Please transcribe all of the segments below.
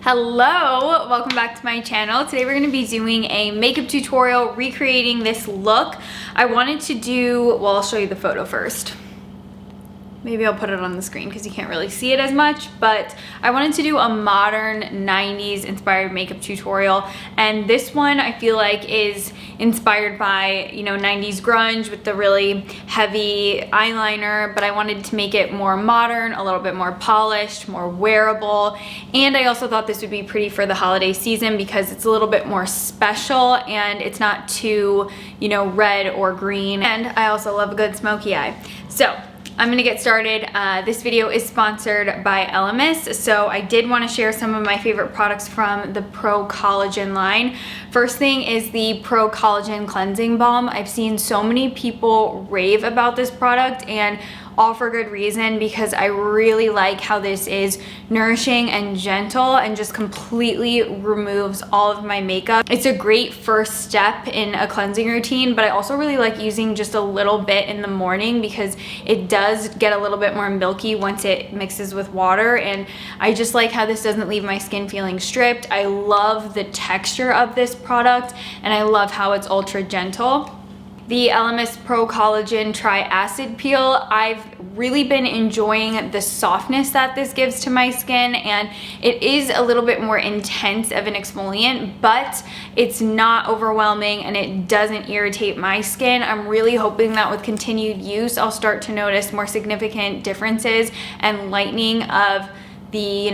Hello, welcome back to my channel. Today we're going to be doing a makeup tutorial recreating this look. I wanted to do, well, I'll show you the photo first. Maybe I'll put it on the screen because you can't really see it as much, but I wanted to do a modern 90s inspired makeup tutorial, and this one I feel like is inspired by, 90s grunge with the really heavy eyeliner, but I wanted to make it more modern, a little bit more polished, more wearable, and I also thought this would be pretty for the holiday season because it's a little bit more special and it's not too, red or green, and I also love a good smoky eye. So I'm gonna get started. This video is sponsored by Elemis, so I did want to share some of my favorite products from the Pro Collagen line. First thing is the Pro Collagen Cleansing Balm. I've seen so many people rave about this product, and all for good reason, because I really like how this is nourishing and gentle and just completely removes all of my makeup. It's a great first step in a cleansing routine, but I also really like using just a little bit in the morning because it does get a little bit more milky once it mixes with water, and I just like how this doesn't leave my skin feeling stripped. I love the texture of this product, and I love how it's ultra gentle. The Elemis Pro Collagen Tri-Acid Peel, I've really been enjoying the softness that this gives to my skin, and it is a little bit more intense of an exfoliant, but it's not overwhelming and it doesn't irritate my skin. I'm really hoping that with continued use, I'll start to notice more significant differences and lightening of the,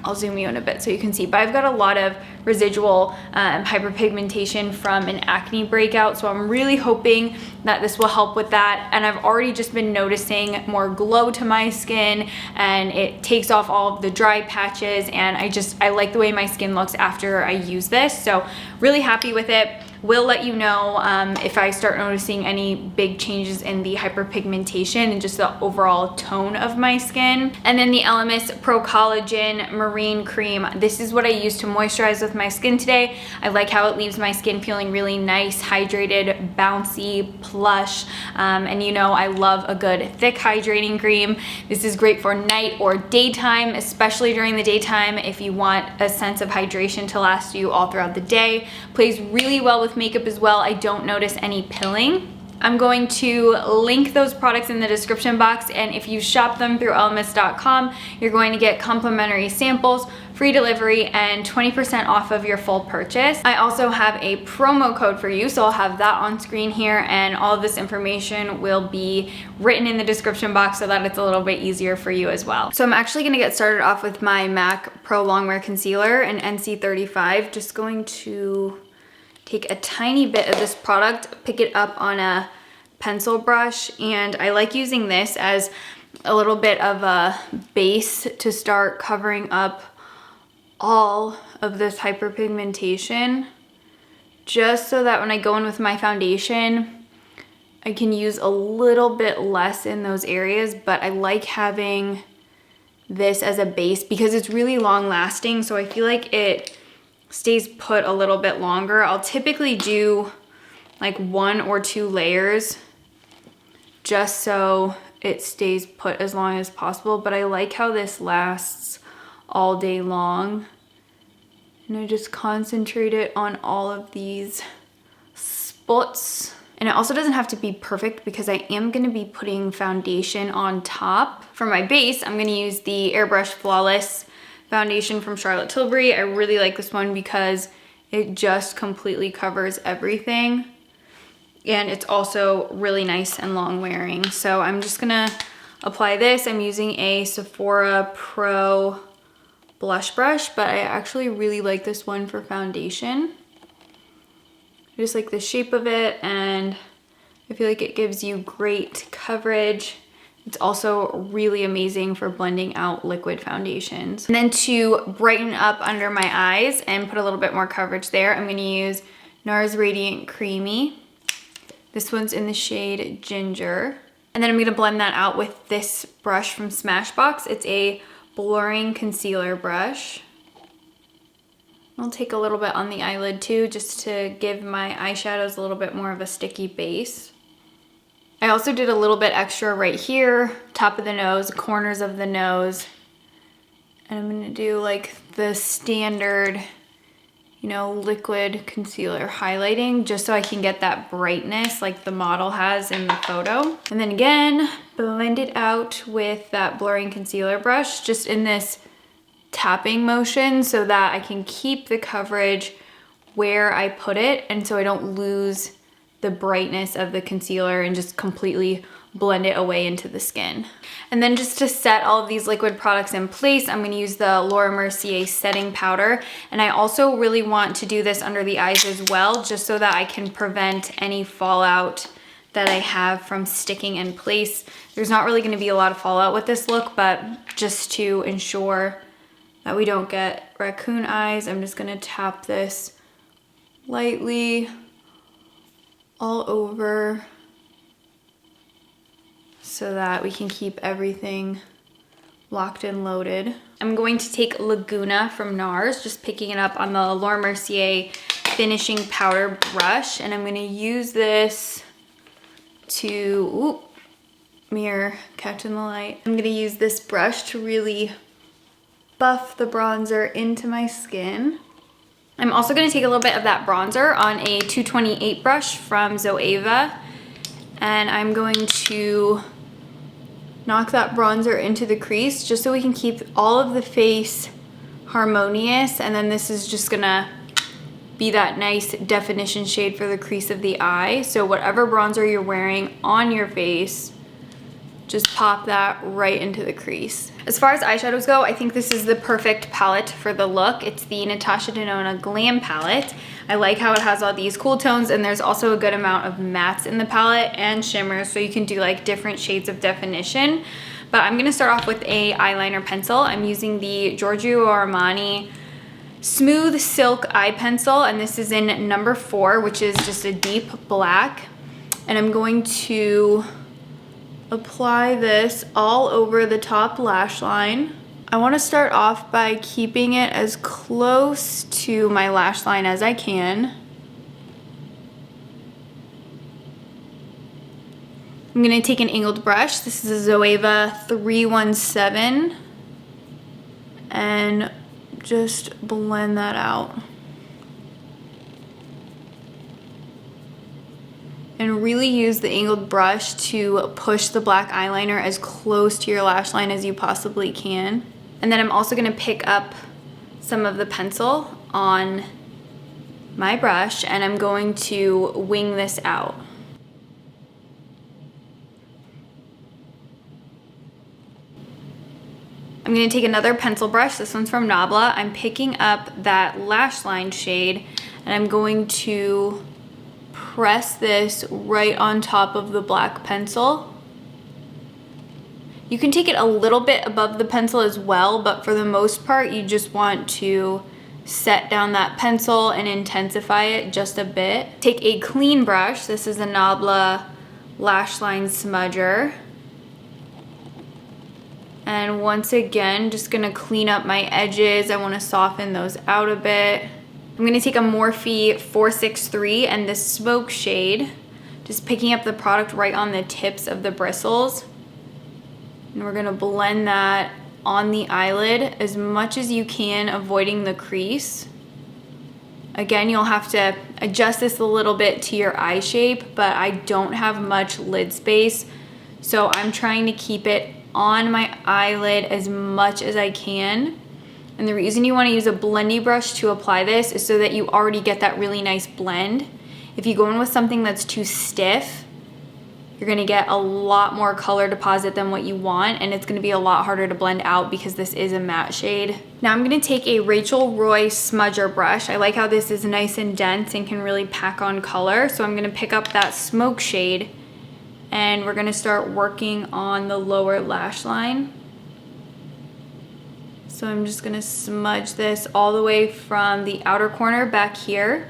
I'll zoom you in a bit so you can see, but I've got a lot of residual hyperpigmentation from an acne breakout, so I'm really hoping that this will help with that. And I've already just been noticing more glow to my skin, and it takes off all of the dry patches, and I like the way my skin looks after I use this, so really happy with it. Will let you know if I start noticing any big changes in the hyperpigmentation and just the overall tone of my skin. And then the Elemis Pro Collagen Marine Cream. This is what I use to moisturize with my skin today. I like how it leaves my skin feeling really nice, hydrated, bouncy, plush, and I love a good thick hydrating cream. This is great for night or daytime, especially during the daytime if you want a sense of hydration to last you all throughout the day. Plays really well with makeup as well. I don't notice any pilling. I'm going to link those products in the description box, and if you shop them through elemis.com, you're going to get complimentary samples, free delivery, and 20% off of your full purchase. I also have a promo code for you, so I'll have that on screen here, and all of this information will be written in the description box so that it's a little bit easier for you as well. So I'm actually gonna get started off with my MAC Pro Longwear Concealer in NC35. Just going to take a tiny bit of this product, pick it up on a pencil brush, and I like using this as a little bit of a base to start covering up all of this hyperpigmentation, just so that when I go in with my foundation, I can use a little bit less in those areas, but I like having this as a base because it's really long lasting, so I feel like it stays put a little bit longer. I'll typically do like 1 or 2 layers just so it stays put as long as possible, but I like how this lasts all day long, and I just concentrate it on all of these spots. And it also doesn't have to be perfect because I am going to be putting foundation on top. For my base, I'm going to use the Airbrush Flawless foundation from Charlotte Tilbury. I really like this one because it just completely covers everything, and it's also really nice and long wearing. So I'm just gonna apply this. I'm using a Sephora Pro blush brush, but I actually really like this one for foundation. I just like the shape of it, and I feel like it gives you great coverage. It's also really amazing for blending out liquid foundations. And then to brighten up under my eyes and put a little bit more coverage there, I'm gonna use NARS Radiant Creamy. This one's in the shade Ginger. And then I'm gonna blend that out with this brush from Smashbox. It's a blurring concealer brush. I'll take a little bit on the eyelid too, just to give my eyeshadows a little bit more of a sticky base. I also did a little bit extra right here, top of the nose, corners of the nose, and I'm gonna do like the standard, you know, liquid concealer highlighting just so I can get that brightness like the model has in the photo. And then again, blend it out with that blurring concealer brush just in this tapping motion so that I can keep the coverage where I put it and so I don't lose the brightness of the concealer and just completely blend it away into the skin. And then just to set all of these liquid products in place, I'm gonna use the Laura Mercier setting powder. And I also really want to do this under the eyes as well, just so that I can prevent any fallout that I have from sticking in place. There's not really gonna be a lot of fallout with this look, but just to ensure that we don't get raccoon eyes, I'm just gonna tap this lightly all over so that we can keep everything locked and loaded. I'm going to take Laguna from NARS, just picking it up on the Laura Mercier finishing powder brush, and I'm gonna use this to, mirror catching the light. I'm gonna use this brush to really buff the bronzer into my skin. I'm also gonna take a little bit of that bronzer on a 228 brush from Zoeva, and I'm going to knock that bronzer into the crease just so we can keep all of the face harmonious. And then this is just gonna be that nice definition shade for the crease of the eye. So whatever bronzer you're wearing on your face, just pop that right into the crease. As far as eyeshadows go, I think this is the perfect palette for the look. It's the Natasha Denona Glam palette. I like how it has all these cool tones, and there's also a good amount of mattes in the palette and shimmers, so you can do like different shades of definition. But I'm gonna start off with a eyeliner pencil. I'm using the Giorgio Armani Smooth Silk Eye Pencil, and this is in number 4, which is just a deep black. And I'm going to apply this all over the top lash line. I want to start off by keeping it as close to my lash line as I can. I'm going to take an angled brush. This is a Zoeva 317 and just blend that out. And really use the angled brush to push the black eyeliner as close to your lash line as you possibly can. And then I'm also gonna pick up some of the pencil on my brush and I'm going to wing this out. I'm gonna take another pencil brush. This one's from Nabla. I'm picking up that lash line shade and I'm going to press this right on top of the black pencil. You can take it a little bit above the pencil as well, but for the most part, you just want to set down that pencil and intensify it just a bit. Take a clean brush. This is a Nabla Lash Line Smudger. And once again, just gonna clean up my edges. I wanna soften those out a bit. I'm gonna take a Morphe 463 and this Smoke shade, just picking up the product right on the tips of the bristles. And we're gonna blend that on the eyelid as much as you can, avoiding the crease. Again, you'll have to adjust this a little bit to your eye shape, but I don't have much lid space, so I'm trying to keep it on my eyelid as much as I can. And the reason you want to use a blendy brush to apply this is so that you already get that really nice blend. If you go in with something that's too stiff, you're going to get a lot more color deposit than what you want, and it's going to be a lot harder to blend out because this is a matte shade. Now I'm going to take a Rachel Roy smudger brush. I like how this is nice and dense and can really pack on color, so I'm going to pick up that Smoke shade and we're going to start working on the lower lash line. So I'm just gonna smudge this all the way from the outer corner back here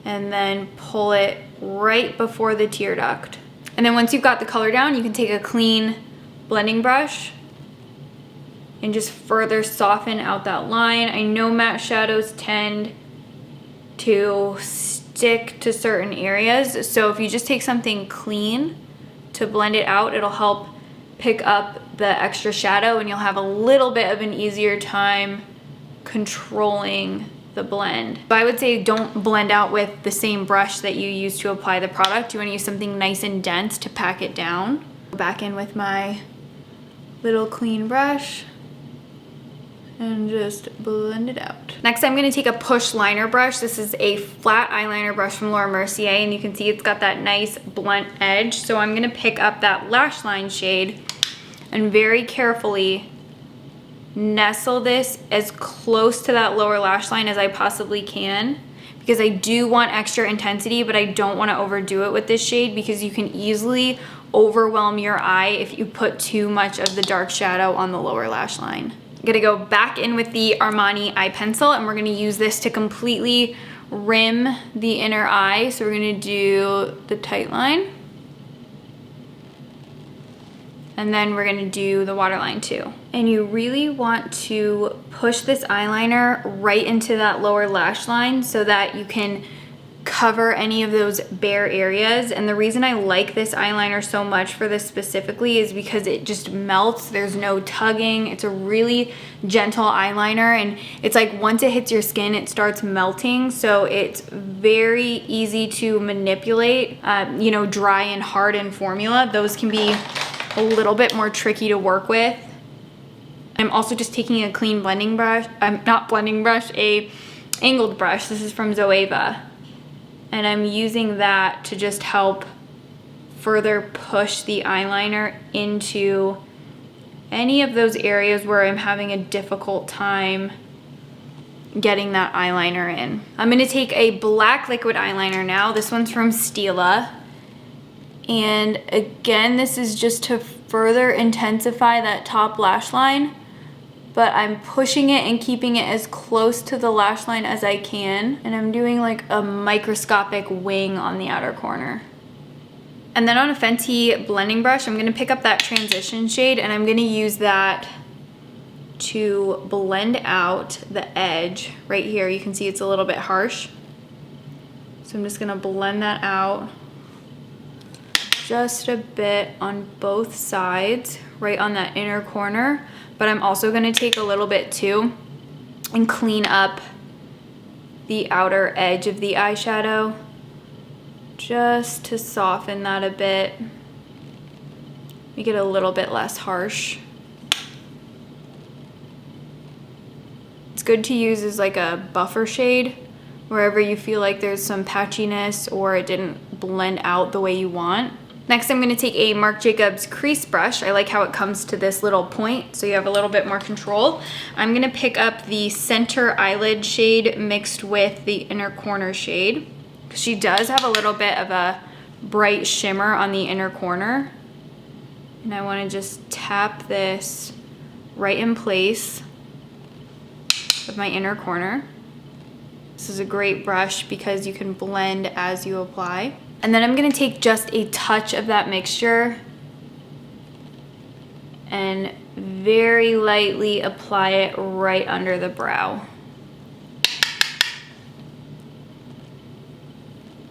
and then pull it right before the tear duct. And then once you've got the color down, you can take a clean blending brush and just further soften out that line. I know matte shadows tend to stick to certain areas, so if you just take something clean to blend it out, it'll help pick up the extra shadow and you'll have a little bit of an easier time controlling the blend. But I would say don't blend out with the same brush that you use to apply the product. You want to use something nice and dense to pack it down. Go back in with my little clean brush and just blend it out. Next, I'm gonna take a push liner brush. This is a flat eyeliner brush from Laura Mercier, and you can see it's got that nice blunt edge. So I'm gonna pick up that lash line shade and very carefully nestle this as close to that lower lash line as I possibly can, because I do want extra intensity, but I don't want to overdo it with this shade because you can easily overwhelm your eye if you put too much of the dark shadow on the lower lash line. I'm gonna go back in with the Armani eye pencil, and we're gonna use this to completely rim the inner eye. So we're gonna do the tight line, and then we're gonna do the waterline too. And you really want to push this eyeliner right into that lower lash line so that you can cover any of those bare areas. And the reason I like this eyeliner so much for this specifically is because it just melts. There's no tugging. It's a really gentle eyeliner, and it's like once it hits your skin, it starts melting. So it's very easy to manipulate. You know, dry and hardened formula, those can be a little bit more tricky to work with. I'm also just taking a clean blending brush, not blending brush, a angled brush. This is from Zoeva. And I'm using that to just help further push the eyeliner into any of those areas where I'm having a difficult time getting that eyeliner in. I'm gonna take a black liquid eyeliner now. This one's from Stila. And again, this is just to further intensify that top lash line, but I'm pushing it and keeping it as close to the lash line as I can. And I'm doing like a microscopic wing on the outer corner. And then on a Fenty blending brush, I'm gonna pick up that transition shade, and I'm gonna use that to blend out the edge right here. You can see it's a little bit harsh. So I'm just gonna blend that out just a bit on both sides, right on that inner corner. But I'm also gonna take a little bit too and clean up the outer edge of the eyeshadow just to soften that a bit, make it a little bit less harsh. It's good to use as like a buffer shade wherever you feel like there's some patchiness or it didn't blend out the way you want. Next, I'm gonna take a Marc Jacobs crease brush. I like how it comes to this little point, so you have a little bit more control. I'm gonna pick up the center eyelid shade mixed with the inner corner shade. She does have a little bit of a bright shimmer on the inner corner. And I wanna just tap this right in place of my inner corner. This is a great brush because you can blend as you apply. And then I'm gonna take just a touch of that mixture and very lightly apply it right under the brow.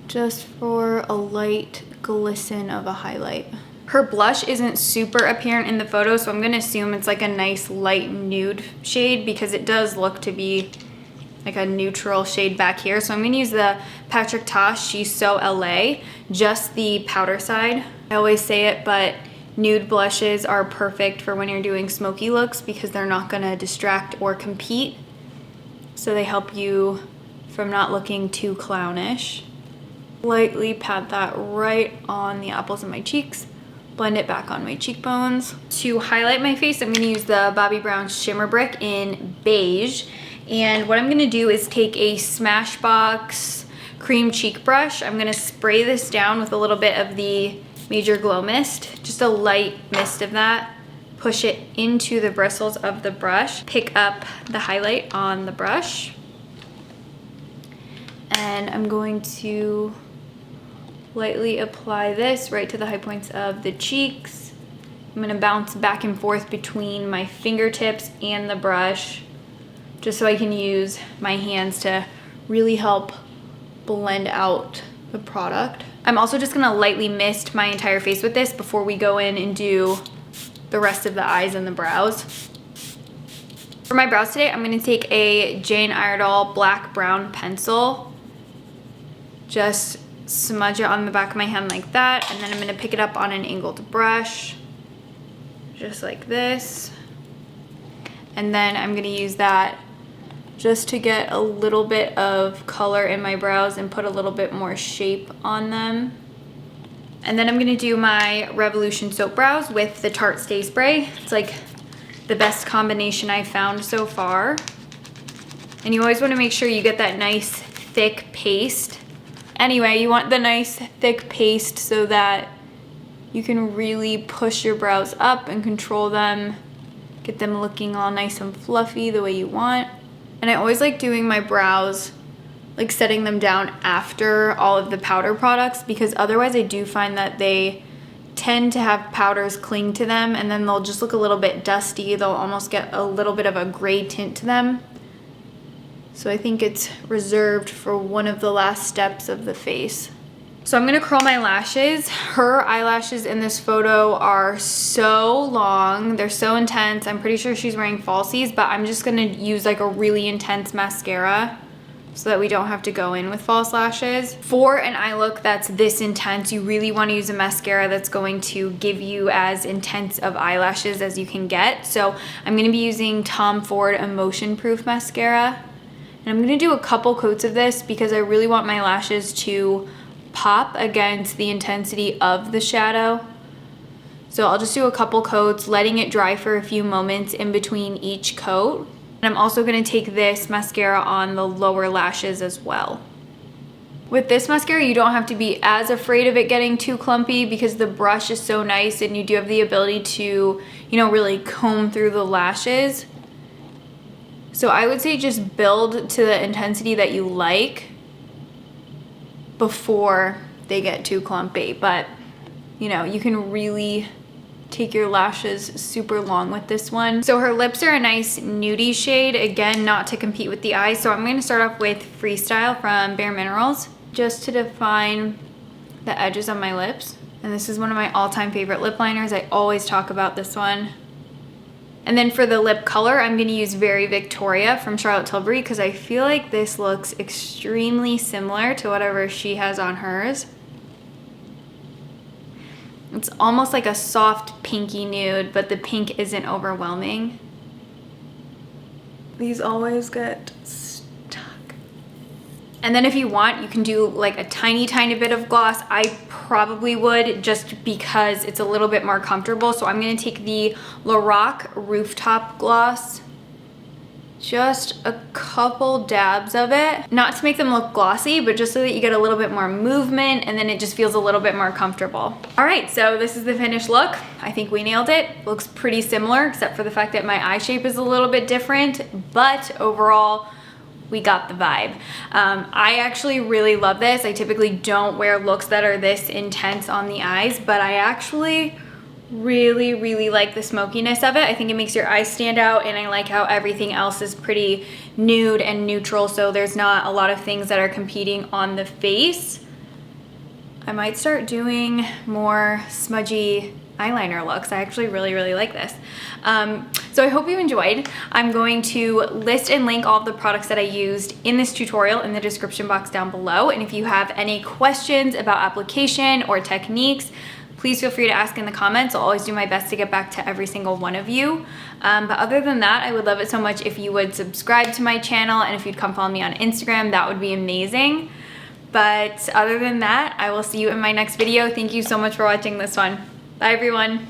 Just for a light glisten of a highlight. Her blush isn't super apparent in the photo, so I'm gonna assume it's like a nice light nude shade because it does look to be like a neutral shade back here. So I'm gonna use the Patrick Ta She's So LA, just the powder side. I always say it, but nude blushes are perfect for when you're doing smoky looks because they're not gonna distract or compete. So they help you from not looking too clownish. Lightly pat that right on the apples of my cheeks. Blend it back on my cheekbones. To highlight my face, I'm gonna use the Bobbi Brown Shimmer Brick in Beige. And what I'm gonna do is take a Smashbox cream cheek brush. I'm gonna spray this down with a little bit of the Major Glow Mist, just a light mist of that. Push it into the bristles of the brush. Pick up the highlight on the brush. And I'm going to lightly apply this right to the high points of the cheeks. I'm gonna bounce back and forth between my fingertips and the brush, just so I can use my hands to really help blend out the product. I'm also just gonna lightly mist my entire face with this before we go in and do the rest of the eyes and the brows. For my brows today, I'm gonna take a Jane Iredale black brown pencil. Just smudge it on the back of my hand like that, and then I'm gonna pick it up on an angled brush, just like this. And then I'm gonna use that just to get a little bit of color in my brows and put a little bit more shape on them. And then I'm gonna do my Revolution Soap Brows with the Tarte Stay Spray. It's like the best combination I've found so far. And you always wanna make sure you get that nice thick paste. Anyway, you want the nice thick paste so that you can really push your brows up and control them, get them looking all nice and fluffy the way you want. And I always like doing my brows, like setting them down after all of the powder products, because otherwise I do find that they tend to have powders cling to them and then they'll just look a little bit dusty. They'll almost get a little bit of a gray tint to them. So I think it's reserved for one of the last steps of the face. So I'm gonna curl my lashes. Her eyelashes in this photo are so long, they're so intense. I'm pretty sure she's wearing falsies, but I'm just gonna use like a really intense mascara so that we don't have to go in with false lashes. For an eye look that's this intense, you really wanna use a mascara that's going to give you as intense of eyelashes as you can get. So I'm gonna be using Tom Ford Emotion Proof Mascara. And I'm gonna do a couple coats of this because I really want my lashes to pop against the intensity of the shadow. So I'll just do a couple coats, letting it dry for a few moments in between each coat. And I'm also gonna take this mascara on the lower lashes as well. With this mascara, you don't have to be as afraid of it getting too clumpy because the brush is so nice and you do have the ability to, you know, really comb through the lashes. So I would say just build to the intensity that you like before they get too clumpy. But, you know, you can really take your lashes super long with this one. So her lips are a nice nudie shade, again, not to compete with the eyes. So I'm gonna start off with Freestyle from Bare Minerals, just to define the edges of my lips. And this is one of my all-time favorite lip liners. I always talk about this one. And then for the lip color, I'm gonna use Very Victoria from Charlotte Tilbury because I feel like this looks extremely similar to whatever she has on hers. It's almost like a soft pinky nude, but the pink isn't overwhelming. These always get stuck. And then if you want, you can do like a tiny bit of gloss. I probably would, just because it's a little bit more comfortable. So I'm gonna take the Lorac Rooftop Gloss, just a couple dabs of it, not to make them look glossy, but just so that you get a little bit more movement and then it just feels a little bit more comfortable. All right, so this is the finished look. I think we nailed it. Looks pretty similar, except for the fact that my eye shape is a little bit different, but overall, we got the vibe. I actually really love this. I typically don't wear looks that are this intense on the eyes, but I actually really like the smokiness of it. I think it makes your eyes stand out, and I like how everything else is pretty nude and neutral, so there's not a lot of things that are competing on the face. I might start doing more smudgy eyeliner looks. I actually really like this. So I hope you enjoyed. I'm going to list and link all of the products that I used in this tutorial in the description box down below. And if you have any questions about application or techniques, please feel free to ask in the comments. I'll always do my best to get back to every single one of you. But other than that, I would love it so much if you would subscribe to my channel, and if you'd come follow me on Instagram, that would be amazing. But other than that, I will see you in my next video. Thank you so much for watching this one. Bye everyone.